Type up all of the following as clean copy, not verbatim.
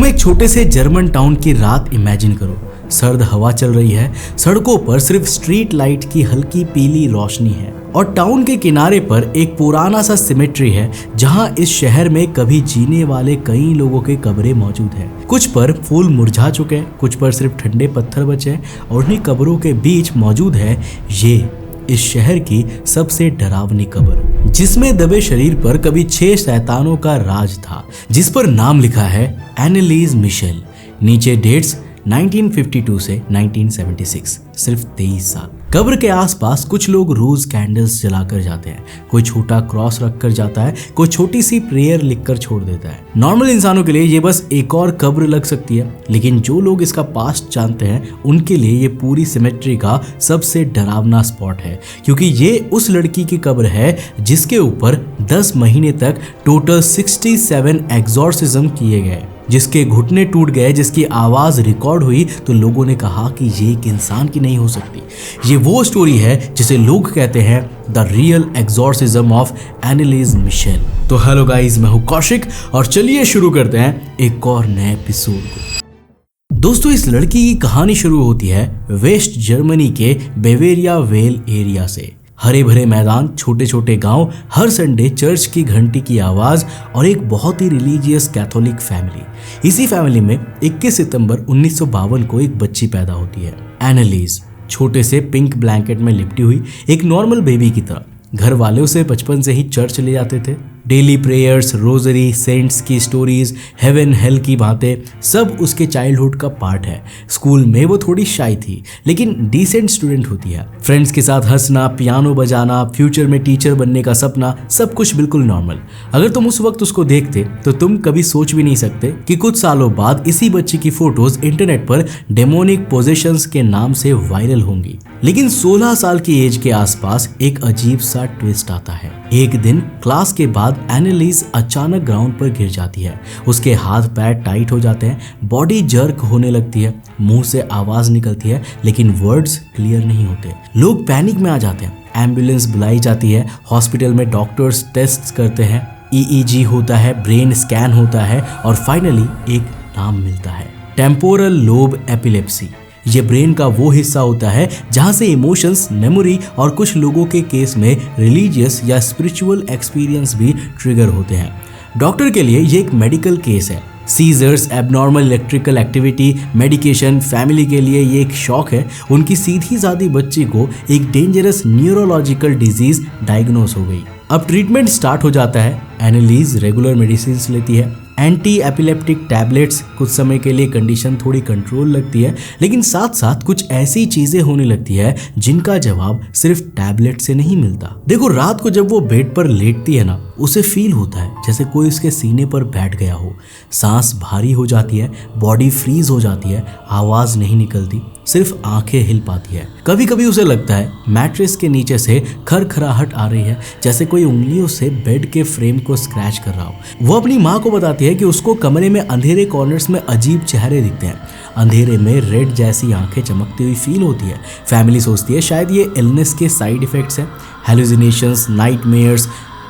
एक छोटे से जर्मन टाउन की रात इमेजिन करो। सर्द हवा चल रही है, सड़कों पर सिर्फ स्ट्रीट लाइट की हल्की पीली रोशनी है और टाउन के किनारे पर एक पुराना सा सिमेट्री है जहां इस शहर में कभी जीने वाले कई लोगों के कब्रें मौजूद हैं। कुछ पर फूल मुरझा चुके हैं, कुछ पर सिर्फ ठंडे पत्थर बचे हैं और उन्हीं कब्रों के बीच मौजूद है ये इस शहर की सबसे डरावनी कब्र, जिसमें दबे शरीर पर कभी 6 शैतानों का राज था, जिस पर नाम लिखा है एनालीज मिशेल। नीचे डेट्स 1952 से 1976, सिर्फ 23 साल। कब्र के आसपास कुछ लोग रोज कैंडल्स जलाकर जाते हैं, कोई छोटा क्रॉस रखकर जाता है, कोई छोटी सी प्रेयर लिखकर छोड़ देता है। नॉर्मल इंसानों के लिए ये बस एक और कब्र लग सकती है, लेकिन जो लोग इसका पास्ट जानते हैं उनके लिए ये पूरी सिमेट्री का सबसे डरावना स्पॉट है, क्योंकि ये उस लड़की की कब्र है जिसके ऊपर 10 महीने तक टोटल 67 एग्जॉर्सिज्म किए गए, जिसके घुटने टूट गए, जिसकी आवाज रिकॉर्ड हुई तो लोगों ने कहा कि ये एक इंसान की नहीं हो सकती। ये वो स्टोरी है जिसे लोग कहते हैं the real exorcism of Anneliese Michel. तो हेलो गाइस, मैं हूं कौशिक और चलिए शुरू करते हैं एक और नए एपिसोड को। दोस्तों, इस लड़की की कहानी शुरू होती है वेस्ट जर्मनी के बेवेरिया वेल एरिया से। हरे भरे मैदान, छोटे छोटे गांव, हर संडे चर्च की घंटी की आवाज और एक बहुत ही रिलीजियस कैथोलिक फैमिली। इसी फैमिली में 21 सितंबर 1952 को एक बच्ची पैदा होती है, एनालीज, छोटे से पिंक ब्लैंकेट में लिपटी हुई एक नॉर्मल बेबी की तरह। घर वाले उसे बचपन से ही चर्च ले जाते थे। डेली प्रेयर्स, रोजरी, सेंट्स की स्टोरीज, हेवन हेल की बातें, सब उसके चाइल्डहुड का पार्ट है। स्कूल में वो थोड़ी शाई थी, लेकिन डिसेंट स्टूडेंट होती है। फ्रेंड्स के साथ हंसना, पियानो बजाना, फ्यूचर में टीचर बनने का सपना, सब कुछ बिल्कुल नॉर्मल। अगर तुम उस वक्त उसको देखते तो तुम कभी सोच भी नहीं सकते कि कुछ सालों बाद इसी बच्ची की फोटोज इंटरनेट पर डेमोनिक पोजेशंस के नाम से वायरल होंगी। लेकिन 16 साल की एज के आसपास एक अजीब सा ट्विस्ट आता है। एक दिन क्लास के बाद एनालीज अचानक ग्राउंड पर गिर जाती है। उसके हाथ पैर टाइट हो जाते हैं, बॉडी जर्क होने लगती है, मुंह से आवाज निकलती है लेकिन वर्ड्स क्लियर नहीं होते। लोग पैनिक में आ जाते हैं, एम्बुलेंस बुलाई जाती है, हॉस्पिटल में डॉक्टर्स टेस्ट करते हैं, EEG होता है, ब्रेन स्कैन होता है और फाइनली एक नाम मिलता है, टेम्पोरल लोब एपिलेप्सी। ये ब्रेन का वो हिस्सा होता है जहां से इमोशंस, मेमोरी और कुछ लोगों के केस में रिलीजियस या स्पिरिचुअल एक्सपीरियंस भी ट्रिगर होते हैं। डॉक्टर के लिए ये एक मेडिकल केस है। Seizures, abnormal electrical activity, medication, family के लिए ये एक शॉक है। उनकी सीधी सादी बच्ची को एक डेंजरस न्यूरोलॉजिकल डिजीज डायग्नोस हो गई। अब ट्रीटमेंट स्टार्ट हो जाता है। एनालीज रेगुलर मेडिसिन लेती है, एंटी एपिलेप्टिक टैबलेट्स। कुछ समय के लिए कंडीशन थोड़ी कंट्रोल लगती है, लेकिन साथ साथ कुछ ऐसी चीजें होने लगती है जिनका जवाब सिर्फ टैबलेट से नहीं मिलता। देखो, रात को जब वो बेड पर लेटती है ना, उसे फील होता है जैसे कोई उसके सीने पर बैठ गया हो। सांस भारी हो जाती है, बॉडी फ्रीज हो जाती है, आवाज नहीं निकलती, सिर्फ आंखें हिल पाती है। कभी कभी उसे लगता है मैट्रेस के नीचे से खरखराहट आ रही है, जैसे कोई उंगलियों से बेड के फ्रेम को स्क्रैच कर रहा हो। वो अपनी माँ को बताती है कि उसको कमरे में अंधेरे कॉर्नर्स में अजीब चेहरे दिखते हैं, अंधेरे में रेड जैसी आंखें चमकती हुई फील होती है। फैमिली सोचती है शायद ये इलनेस के साइड इफेक्ट्स हैं, हेलुसिनेशंस, नाइटमेयर्स,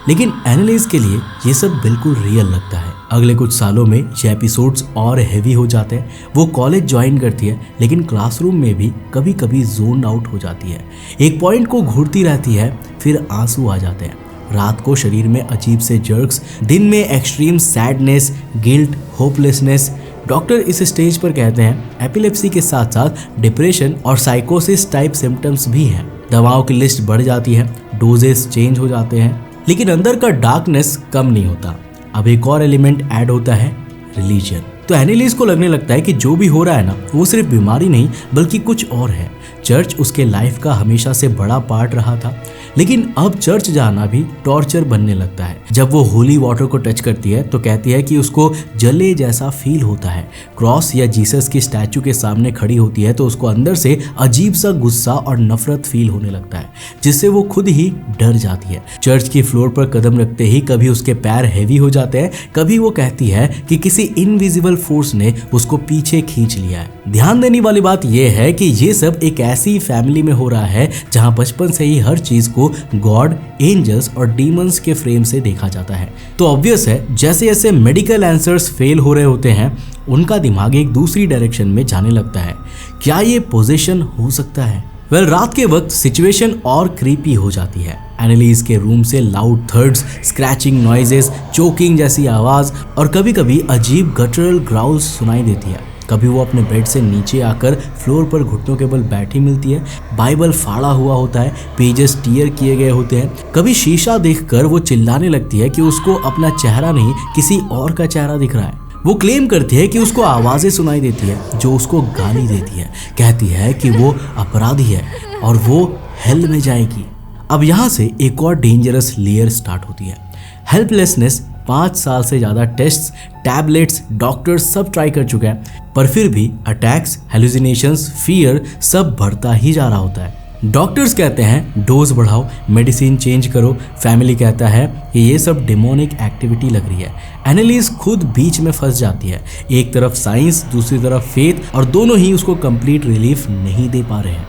लेकिन एनालीज के लिए ये सब बिल्कुल रियल लगता है। अगले कुछ सालों में ये एपिसोड्स और हैवी हो जाते हैं। वो कॉलेज ज्वाइन करती है, लेकिन क्लासरूम में भी कभी कभी जोन आउट हो जाती है। एक पॉइंट को घूरती रहती है, फिर आंसू आ जाते हैं। रात को शरीर में अजीब से जर्क्स, दिन में extreme sadness, guilt, hopelessness. Doctor इस स्टेज पर कहते हैं एपिलेप्सी के साथ साथ डिप्रेशन और साइकोसिस टाइप सिम्टम्स भी हैं। दवाओं की लिस्ट बढ़ जाती है, डोजेस चेंज हो जाते हैं, लेकिन अंदर का डार्कनेस कम नहीं होता। अब एक और एलिमेंट ऐड होता है, रिलीजन। तो एनालीज को लगने लगता है कि जो भी हो रहा है ना, वो सिर्फ बीमारी नहीं बल्कि कुछ और है। चर्च उसके लाइफ का हमेशा से बड़ा पार्ट रहा था, लेकिन अब चर्च जाना भी टॉर्चर बनने लगता है। जब वो होली वाटर को टच करती है तो कहती है कि उसको जले जैसा फील होता है। क्रॉस या जीसस की स्टैचू के सामने खड़ी होती है तो उसको अंदर से अजीब सा गुस्सा और नफरत फील होने लगता है, जिससे वो खुद ही डर जाती है। चर्च की फ्लोर पर कदम रखते ही कभी उसके पैर हैवी हो जाते हैं, कभी वो कहती है कि किसी इनविजिबल फोर्स ने उसको पीछे खींच लिया है। ध्यान देने वाली बात यह है कि ये सब एक ऐसी फैमिली में हो रहा है जहां बचपन से ही हर चीज को गॉड, एंजल्स और डीमंस के फ्रेम से देखा जाता है। तो ऑब्वियस है जैसे जैसे मेडिकल आंसर्स फेल हो रहे होते हैं उनका दिमाग एक दूसरी डायरेक्शन में जाने लगता है। क्या ये पोजीशन हो सकता है? रात के वक्त सिचुएशन और क्रीपी हो जाती है। एनालिस के रूम से loud thirds, scratching noises, choking जैसी आवाज और कभी कभी अजीब गटरल ग्राउल्स सुनाई देती है। कभी वो अपने बेड से नीचे आकर फ्लोर पर घुटनों के बल बैठी मिलती है। बाइबल फाड़ा हुआ होता है, पेजेस टीयर किए गए होते हैं। कभी शीशा देखकर वो चिल्लाने लगती है कि उसको अपना चेहरा नहीं किसी और का चेहरा दिख रहा है। वो क्लेम करती है कि उसको आवाजें सुनाई देती है जो उसको गाली देती है। कहती है कि वो अपराधी है और वो हेल में जाएगी। अब यहाँ से एक और डेंजरस लेयर स्टार्ट होती है। हेल्पलेसनेस। 5 साल से ज़्यादा टेस्ट्स, टैबलेट्स, डॉक्टर्स सब ट्राई कर चुके हैं, पर फिर भी अटैक्स, हेलुसिनेशंस, फियर सब बढ़ता ही जा रहा होता है। डॉक्टर्स कहते हैं डोज बढ़ाओ, मेडिसिन चेंज करो। फैमिली कहता है कि ये सब डेमोनिक एक्टिविटी लग रही है। एनालिस खुद बीच में फंस जाती है। एक तरफ साइंस, दूसरी तरफ फेथ, और दोनों ही उसको कंप्लीट रिलीफ नहीं दे पा रहे हैं।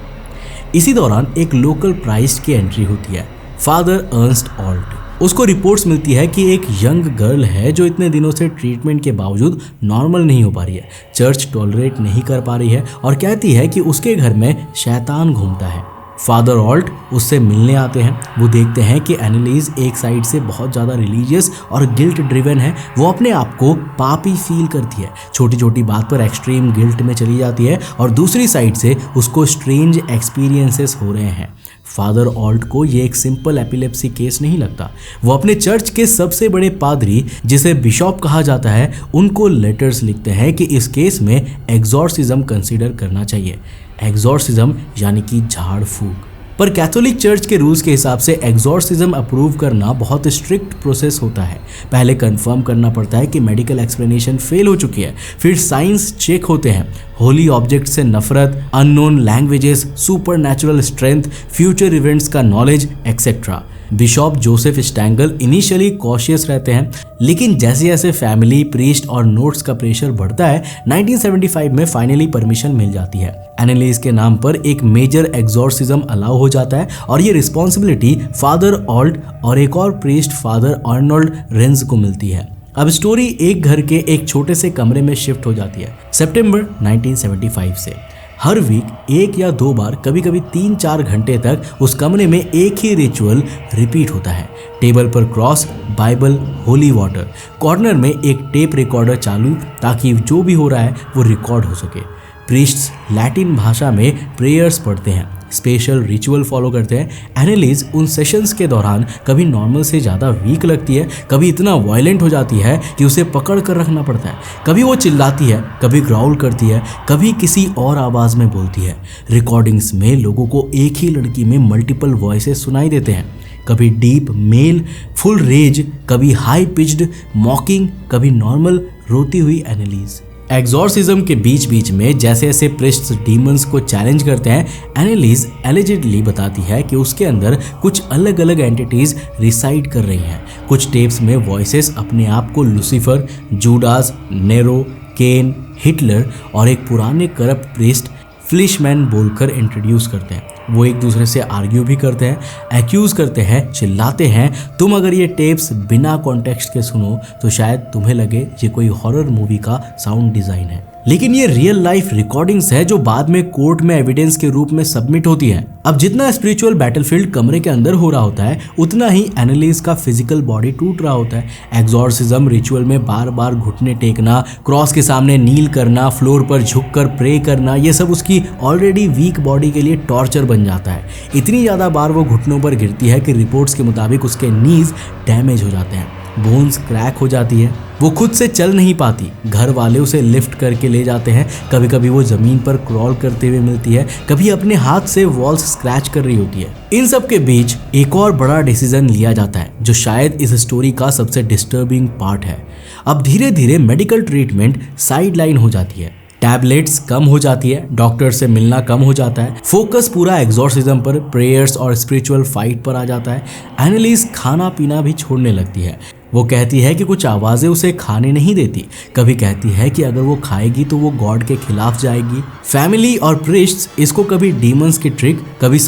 इसी दौरान एक लोकल प्राइस्ट की एंट्री होती है, फादर अर्नस्ट ऑल्ट। उसको रिपोर्ट्स मिलती है कि एक यंग गर्ल है जो इतने दिनों से ट्रीटमेंट के बावजूद नॉर्मल नहीं हो पा रही है, चर्च टॉलरेट नहीं कर पा रही है और कहती है कि उसके घर में शैतान घूमता है। फादर ऑल्ट उससे मिलने आते हैं। वो देखते हैं कि एनालिस एक साइड से बहुत ज़्यादा रिलीजियस और गिल्ट ड्रिवन है। वो अपने आप को पापी फील करती है, छोटी छोटी बात पर एक्सट्रीम गिल्ट में चली जाती है, और दूसरी साइड से उसको स्ट्रेंज एक्सपीरियंसेस हो रहे हैं। फादर ऑल्ट को ये एक सिंपल एपिलेप्सी केस नहीं लगता। वो अपने चर्च के सबसे बड़े पादरी, जिसे बिशॉप कहा जाता है, उनको लेटर्स लिखते हैं कि इस केस में एग्जॉर्सिज्म कंसीडर करना चाहिए। एग्जॉर्सिज्म यानी कि झाड़ फूक। पर कैथोलिक चर्च के रूल्स के हिसाब से एग्जॉर्सिज्म अप्रूव करना बहुत स्ट्रिक्ट प्रोसेस होता है। पहले कंफर्म करना पड़ता है कि मेडिकल एक्सप्लेनेशन फेल हो चुकी है, फिर साइंस चेक होते हैं, होली ऑब्जेक्ट से नफरत, unknown languages, supernatural strength, future events का knowledge etcetera. Bishop Josef Stangl initially cautious रहते हैं, लेकिन जैसे जैसे फैमिली, प्रीस्ट और नोट्स का प्रेशर बढ़ता है, 1975 में फाइनली परमिशन मिल जाती है। एनालिस के नाम पर एक मेजर एग्जॉर्सिज्म अलाउ हो जाता है और ये रिस्पॉन्सिबिलिटी फादर ऑल्ट और एक और प्रीस्ट फादर अर्नोल्ड रेंज को मिलती है। अब स्टोरी एक घर के एक छोटे से कमरे में शिफ्ट हो जाती है सितंबर 1975 से। हर वीक 1 या 2 बार, कभी कभी 3-4 घंटे तक उस कमरे में एक ही रिचुअल रिपीट होता है। टेबल पर cross, Bible, holy water, corner में एक टेप रिकॉर्डर चालू ताकि जो भी हो रहा है वो रिकॉर्ड हो सके। प्रीस्ट्स लैटिन भाषा में प्रेयर्स पढ़ते हैं, स्पेशल रिचुअल फॉलो करते हैं। एनालिस उन सेशंस के दौरान कभी नॉर्मल से ज़्यादा वीक लगती है, कभी इतना वायलेंट हो जाती है कि उसे पकड़ कर रखना पड़ता है। कभी वो चिल्लाती है, कभी ग्राउल करती है, कभी किसी और आवाज़ में बोलती है। रिकॉर्डिंग्स में लोगों को एक ही लड़की में मल्टीपल वॉइसेस सुनाई देते हैं, कभी डीप मेल फुल रेज, कभी हाई पिच्ड मॉकिंग, कभी नॉर्मल रोती हुई एनालिस। एग्जॉर्सिज्म के बीच बीच में जैसे जैसे प्रीस्ट्स डीमंस को चैलेंज करते हैं, एनालिस एलिजिडली बताती है कि उसके अंदर कुछ अलग अलग एंटिटीज रिसाइड कर रही हैं। कुछ टेप्स में वॉइसेस अपने आप को लूसीफर, जूडास, नेरो, केन, हिटलर और एक पुराने करप्ट प्रीस्ट फ्लिशमैन बोलकर इंट्रोड्यूस करते हैं। वो एक दूसरे से आर्ग्यू भी करते हैं, एक्यूज करते हैं, चिल्लाते हैं। तुम अगर ये टेप्स बिना कॉन्टेक्स्ट के सुनो तो शायद तुम्हें लगे ये कोई हॉरर मूवी का साउंड डिजाइन है, लेकिन ये रियल लाइफ रिकॉर्डिंग्स है जो बाद में कोर्ट में एविडेंस के रूप में सबमिट होती है। अब जितना स्पिरिचुअल बैटलफील्ड कमरे के अंदर हो रहा होता है, उतना ही एनालिस का फिजिकल बॉडी टूट रहा होता है। एग्जॉर्सिज्म रिचुअल में बार बार घुटने टेकना, क्रॉस के सामने नील करना, फ्लोर पर झुककर प्रे करना, ये सब उसकी ऑलरेडी वीक बॉडी के लिए टॉर्चर बन जाता है। इतनी ज़्यादा बार वो घुटनों पर गिरती है कि रिपोर्ट्स के मुताबिक उसके नीज डैमेज हो जाते हैं, बोन्स क्रैक हो जाती है, वो खुद से चल नहीं पाती। घर वाले उसे लिफ्ट करके ले जाते हैं। कभी कभी वो जमीन पर क्रॉल करते हुए मिलती है, कभी अपने हाथ से वॉल्स स्क्रैच कर रही होती है। इन सब के बीच एक और बड़ा डिसीजन लिया जाता है जो शायद इस स्टोरी का सबसे डिस्टर्बिंग पार्ट है। अब धीरे धीरे मेडिकल ट्रीटमेंट साइडलाइन हो जाती है, टैबलेट्स कम हो जाती है, डॉक्टर से मिलना कम हो जाता है, फोकस पूरा एग्जॉर्सिज्म पर, प्रेयर्स और स्पिरिचुअल फाइट पर आ जाता है। एनालिस खाना पीना भी छोड़ने लगती है। वो कहती है कि कुछ आवाजें उसे खाने नहीं देती, कभी कहती है कि अगर वो खाएगी तो वो गॉड के खिलाफ जाएगी। फैमिली और प्रीस्ट्स इसको कभी डीमंस की ट्रिक, कभी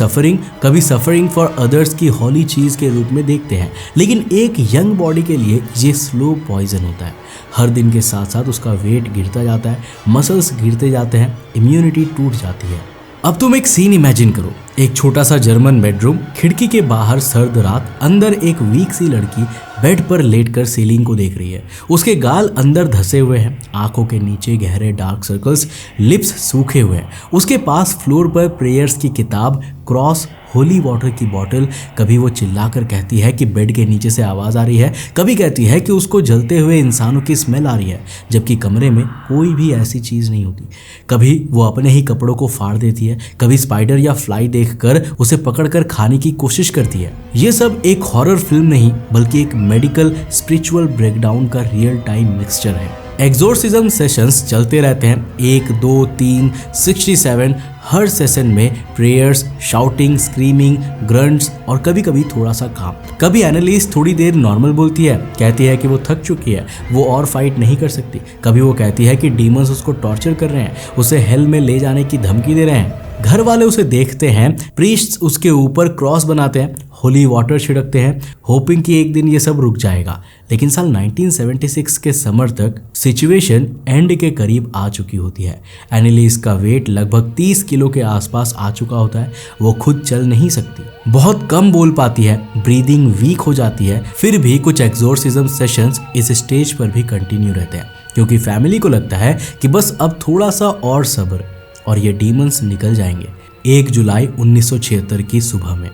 सफरिंग फॉर अदर्स की हॉली चीज के रूप में देखते हैं, लेकिन एक यंग बॉडी के लिए ये स्लो पॉइजन होता है। हर दिन के साथ साथ उसका वेट गिरता जाता है, मसल्स गिरते जाते हैं, इम्यूनिटी टूट जाती है। अब तुम एक सीन इमेजिन करो, एक छोटा सा जर्मन बेडरूम, खिड़की के बाहर सर्द रात, अंदर एक वीक सी लड़की बेड पर लेटकर सीलिंग को देख रही है। उसके गाल अंदर धसे हुए हैं, आंखों के नीचे गहरे डार्क सर्कल्स, लिप्स सूखे हुए हैं। उसके पास फ्लोर पर प्रेयर्स की किताब, क्रॉस, होली वाटर की बोतल। कभी वो चिल्लाकर कहती है कि बेड के नीचे से आवाज आ रही है, कभी कहती है कि उसको जलते हुए इंसानों की स्मेल आ रही है, जबकि कमरे में कोई भी ऐसी चीज नहीं होती। कभी वो अपने ही कपड़ों को फाड़ देती है, कभी स्पाइडर या फ्लाई देखकर उसे पकड़कर खाने की कोशिश करती है। ये सब एक हॉरर फिल्म नहीं बल्कि एक मेडिकल स्पिरिचुअल ब्रेकडाउन का रियल टाइम मिक्सचर है। एग्जोर्सिज्म सेशंस चलते रहते हैं, 1, 2, 3, 67। हर सेशन में प्रेयर्स, शाउटिंग, स्क्रीमिंग, ग्रंट्स और कभी कभी थोड़ा सा काम। कभी एनालिस्ट थोड़ी देर नॉर्मल बोलती है, कहती है कि वो थक चुकी है, वो और फाइट नहीं कर सकती। कभी वो कहती है कि डीमंस उसको टॉर्चर कर रहे हैं, उसे हेल में ले जाने की धमकी दे रहे हैं। घर वाले उसे देखते हैं, प्रीस्ट्स उसके ऊपर क्रॉस बनाते हैं, होली वाटर छिड़कते हैं, होपिंग कि एक दिन ये सब रुक जाएगा। लेकिन साल 1976 के समर तक सिचुएशन एंड के करीब आ चुकी होती है। एनालिस का वेट लगभग 30 किलो के आसपास आ चुका होता है। वो खुद चल नहीं सकती, बहुत कम बोल पाती है, ब्रीदिंग वीक हो जाती है। फिर भी कुछ एग्जोर्सिज्म सेशंस इस स्टेज पर भी कंटिन्यू रहते हैं, क्योंकि फैमिली को लगता है कि बस अब थोड़ा सा और सब्र और ये डीमंस निकल जाएंगे। 1 जुलाई 1976 की सुबह में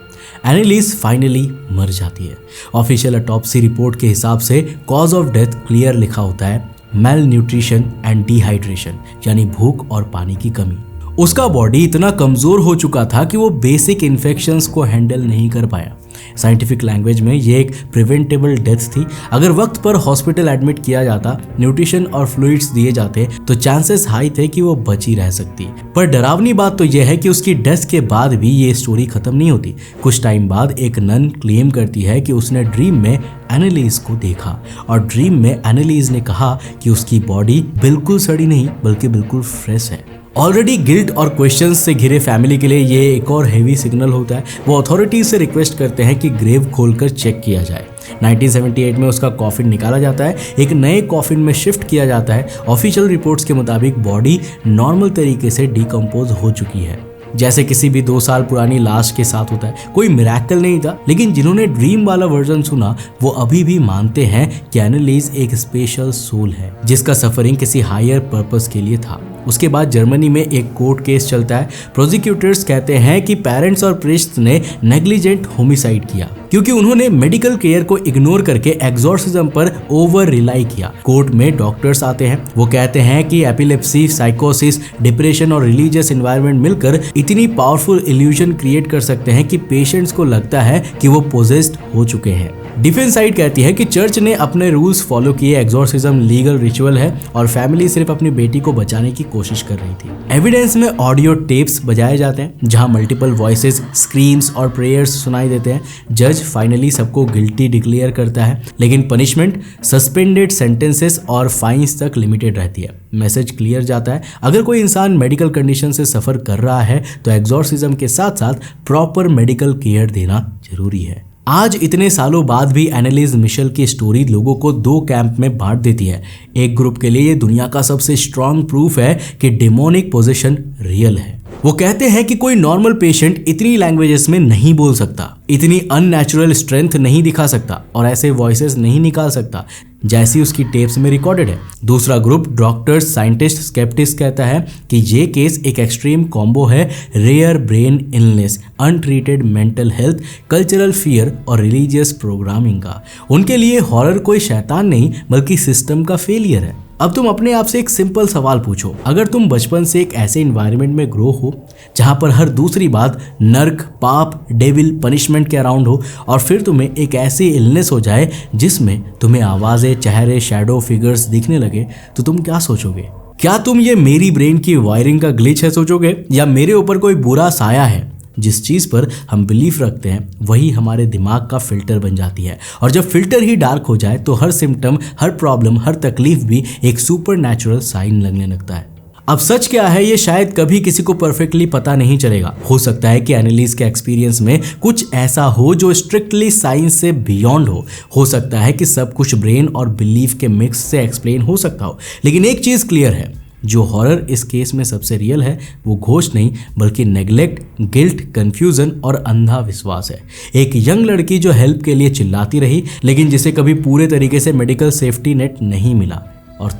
एनालिस फाइनली मर जाती है। ऑफिशियल ऑटोप्सी रिपोर्ट के हिसाब से कॉज ऑफ डेथ क्लियर लिखा होता है, मेल न्यूट्रिशन एंड डिहाइड्रेशन, यानी भूख और पानी की कमी। उसका बॉडी इतना कमजोर हो चुका था कि वो बेसिक इन्फेक्शंस को हैंडल नहीं कर पाया। साइंटिफिक लैंग्वेज में ये एक प्रिवेंटेबल डेथ थी। अगर वक्त पर हॉस्पिटल एडमिट किया जाता, न्यूट्रिशन और फ्लूइड्स दिए जाते, तो चांसेस हाई थे कि वो बची रह सकती। पर डरावनी बात तो यह है कि उसकी डेथ के बाद भी ये स्टोरी खत्म नहीं होती। कुछ टाइम बाद एक नन क्लेम करती है कि उसने ड्रीम में एनालिस को देखा, और ड्रीम में एनालिस ने कहा कि उसकी बॉडी बिल्कुल सड़ी नहीं बल्कि बिल्कुल फ्रेश है। ऑलरेडी गिल्ट और क्वेश्चंस से घिरे फैमिली के लिए ये एक और हेवी सिग्नल होता है। वो अथॉरिटीज से रिक्वेस्ट करते हैं कि ग्रेव खोलकर चेक किया जाए। 1978 में उसका कॉफिन निकाला जाता है, एक नए कॉफिन में शिफ्ट किया जाता है। ऑफिशियल रिपोर्ट्स के मुताबिक बॉडी नॉर्मल तरीके से डिकम्पोज हो चुकी है, जैसे किसी भी 2 साल पुरानी लाश के साथ होता है। कोई मिरेकल नहीं था, लेकिन जिन्होंने ड्रीम वाला वर्जन सुना वो अभी भी मानते हैं कि एनालिस एक स्पेशल सोल है जिसका सफरिंग किसी हायर पर्पस के लिए था। उसके बाद जर्मनी में एक कोर्ट केस चलता है। प्रोसिक्यूटर्स कहते हैं कि पेरेंट्स और प्रीस्ट ने नेग्लिजेंट होमिसाइड किया क्योंकि उन्होंने मेडिकल केयर को इग्नोर करके एग्जॉर्सिज्म पर ओवर रिलाई किया। कोर्ट में डॉक्टर्स आते हैं, वो कहते हैं कि एपिलेप्सी, साइकोसिस, डिप्रेशन और रिलीजियस एनवायरनमेंट मिलकर इतनी पावरफुल इल्यूजन क्रिएट कर सकते हैं कि पेशेंट्स को लगता है कि वो पोजेस्ड हो चुके हैं। डिफेंस साइड कहती है कि चर्च ने अपने रूल्स फॉलो किए, एग्जॉर्सिज्म लीगल रिचुअल है और फैमिली सिर्फ अपनी बेटी को बचाने की कोशिश कर रही थी। एविडेंस में ऑडियो टेप्स बजाए जाते हैं जहां मल्टीपल वॉइसेस, स्क्रीम्स और प्रेयर्स सुनाई देते हैं। जज फाइनली सबको गिल्टी डिक्लेयर करता है, लेकिन पनिशमेंट सस्पेंडेड सेंटेंसेस और फाइन्स तक लिमिटेड रहती है। मैसेज क्लियर जाता है, अगर कोई इंसान मेडिकल कंडीशन से सफर कर रहा है तो एग्जॉर्सिज्म के साथ साथ प्रॉपर मेडिकल केयर देना जरूरी है। आज इतने सालों बाद भी एनालिस मिशेल की स्टोरी लोगों को 2 कैंप में बांट देती है। एक ग्रुप के लिए ये दुनिया का सबसे स्ट्रॉन्ग प्रूफ है कि डेमोनिक पोजीशन रियल है। वो कहते हैं कि कोई नॉर्मल पेशेंट इतनी लैंग्वेजेस में नहीं बोल सकता, इतनी अननेचुरल स्ट्रेंथ नहीं दिखा सकता और ऐसे वॉइसेस नहीं निकाल सकता जैसी उसकी टेप्स में रिकॉर्डेड है। दूसरा ग्रुप डॉक्टर्स, साइंटिस्ट, स्केप्टिक्स कहता है कि ये केस एक एक्सट्रीम कॉम्बो है rare brain illness, untreated mental health, cultural fear और रिलीजियस प्रोग्रामिंग का। उनके लिए हॉरर कोई शैतान नहीं बल्कि सिस्टम का फेलियर है। अब तुम अपने आप से एक सिंपल सवाल पूछो, अगर तुम बचपन से एक ऐसे एनवायरनमेंट में ग्रो हो जहां पर हर दूसरी बात नर्क, पाप, डेविल, पनिशमेंट के अराउंड हो और फिर तुम्हें एक ऐसी इलनेस हो जाए जिसमें तुम्हें आवाजें, चेहरे, शैडो फिगर्स दिखने लगे, तो तुम क्या सोचोगे? क्या तुम ये मेरी ब्रेन की वायरिंग का ग्लिच है सोचोगे या मेरे ऊपर कोई बुरा साया है? जिस चीज़ पर हम बिलीफ रखते हैं वही हमारे दिमाग का फिल्टर बन जाती है, और जब फिल्टर ही डार्क हो जाए तो हर सिम्टम, हर प्रॉब्लम, हर तकलीफ भी एक सुपर नेचुरल साइन लगने लगता है। अब सच क्या है ये शायद कभी किसी को परफेक्टली पता नहीं चलेगा। हो सकता है कि एनालिस के एक्सपीरियंस में कुछ ऐसा हो जो स्ट्रिक्टली साइंस से बियॉन्ड हो सकता है कि सब कुछ ब्रेन और बिलीफ के मिक्स से एक्सप्लेन हो सकता हो। लेकिन एक चीज़ क्लियर है, जो हॉरर इस केस में सबसे रियल है वो घोस्ट नहीं बल्कि नेग्लेक्ट, गिल्ट, कंफ्यूजन और अंधा विश्वास है। एक यंग लड़की जो हेल्प के लिए चिल्लाती रही लेकिन जिसे कभी पूरे तरीके से मेडिकल सेफ्टी नेट नहीं मिला। और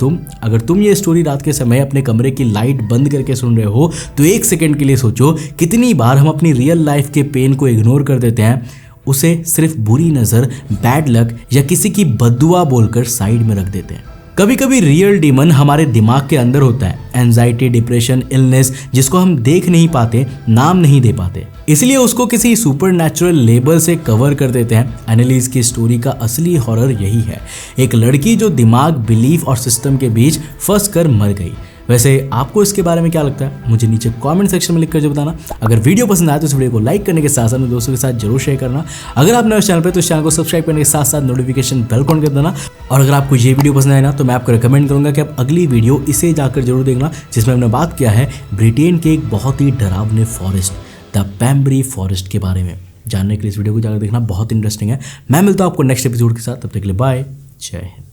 अगर तुम ये स्टोरी रात के समय अपने कमरे की लाइट बंद करके सुन रहे हो तो एक सेकंड के लिए सोचो, कितनी बार हम अपनी रियल लाइफ के पेन को इग्नोर कर देते हैं, उसे सिर्फ बुरी नज़र, बैड लक या किसी की बद्दुआ बोलकर साइड में रख देते हैं। कभी कभी रियल डीमन हमारे दिमाग के अंदर होता है, एंजाइटी, डिप्रेशन, इलनेस, जिसको हम देख नहीं पाते, नाम नहीं दे पाते, इसलिए उसको किसी सुपरनैचुरल लेबल से कवर कर देते हैं। एनालिस की स्टोरी का असली हॉरर यही है, एक लड़की जो दिमाग, बिलीफ और सिस्टम के बीच फंस कर मर गई। वैसे आपको इसके बारे में क्या लगता है मुझे नीचे कमेंट सेक्शन में लिखकर जो बताना। अगर वीडियो पसंद आए तो इस वीडियो को लाइक करने के साथ साथ दोस्तों के साथ जरूर शेयर करना। अगर आप नए चैनल पर तो इस चैनल को सब्सक्राइब करने के साथ साथ नोटिफिकेशन बेल ऑन कर देना। और अगर आपको ये वीडियो पसंद आए ना तो मैं आपको रिकमेंड करूंगा कि आप अगली वीडियो इसे जाकर जरूर देखना, जिसमें हमने बात किया है ब्रिटेन के एक बहुत ही डरावने फॉरेस्ट, द पैम्बरी फॉरेस्ट के बारे में। जानने के लिए इस वीडियो को जाकर देखना, बहुत इंटरेस्टिंग है। मैं मिलता हूँ आपको नेक्स्ट एपिसोड के साथ, तब तक के लिए बाय, जय हिंद।